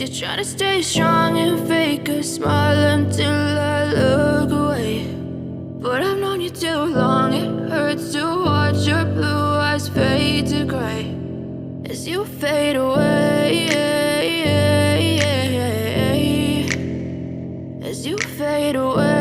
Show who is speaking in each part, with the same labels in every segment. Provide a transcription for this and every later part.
Speaker 1: you're trying to stay strong and fake a smile until I look away. But I've known you too long, it hurts to watch your blue eyes fade to gray as you fade away, as you fade away.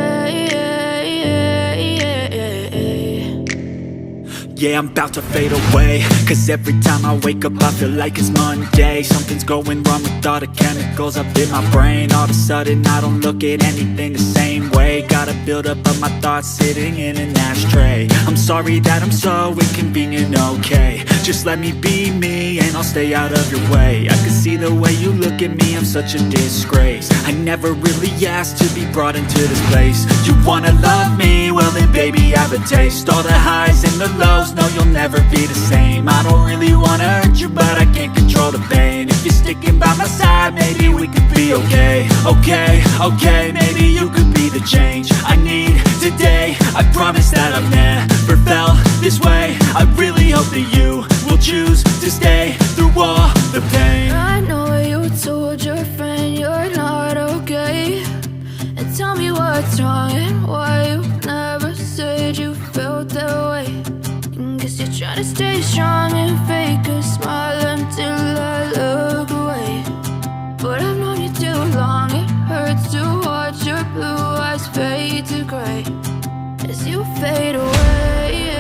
Speaker 2: Yeah, I'm about to fade away, cause every time I wake up I feel like it's Monday. Something's going wrong with all the chemicals up in my brain. All of a sudden I don't look at anything the same way. Got a buildup of my thoughts sitting in an ashtray. I'm sorry that I'm so inconvenient, okay. Just let me be me and I'll stay out of your way. I can see the way you look at me, I'm such a disgrace. I never really asked to be brought into this place. You wanna love me? Well then baby, have a taste. All the highs and the lows, no, you'll never be the same. I don't really wanna hurt you, but I can't control the pain. If you're sticking by my side, maybe we could be okay. Okay, maybe you could be the change I need today. I promise that I've never felt this way. I really hope that you will choose to stay through all the pain.
Speaker 1: I know you told your friend you're not okay, and tell me what's wrong and why you never said you felt that way. Guess you're trying to stay strong and fake a smile until I look away. But I've known you too long, it hurts to watch your blue eyes fade to gray as you fade away,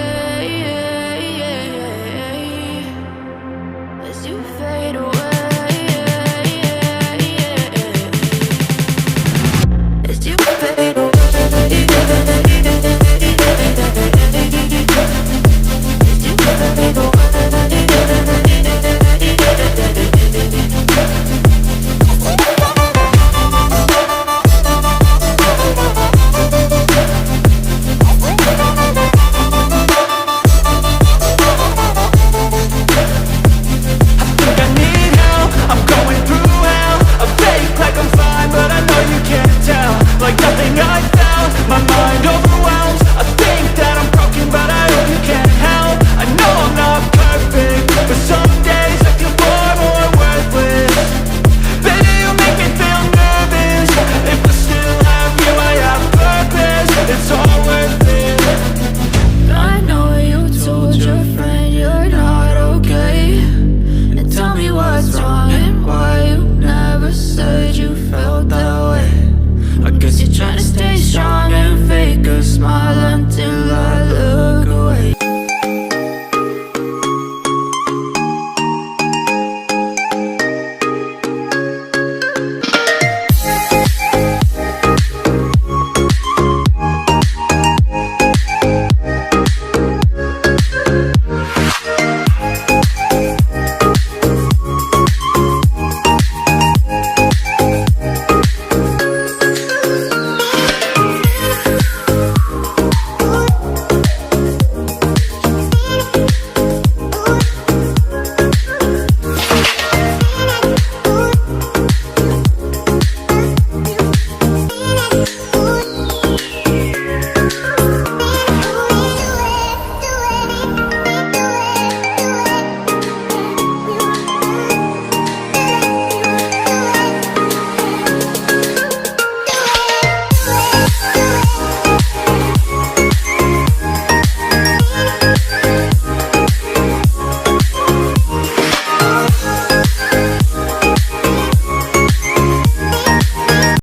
Speaker 1: as you fade away.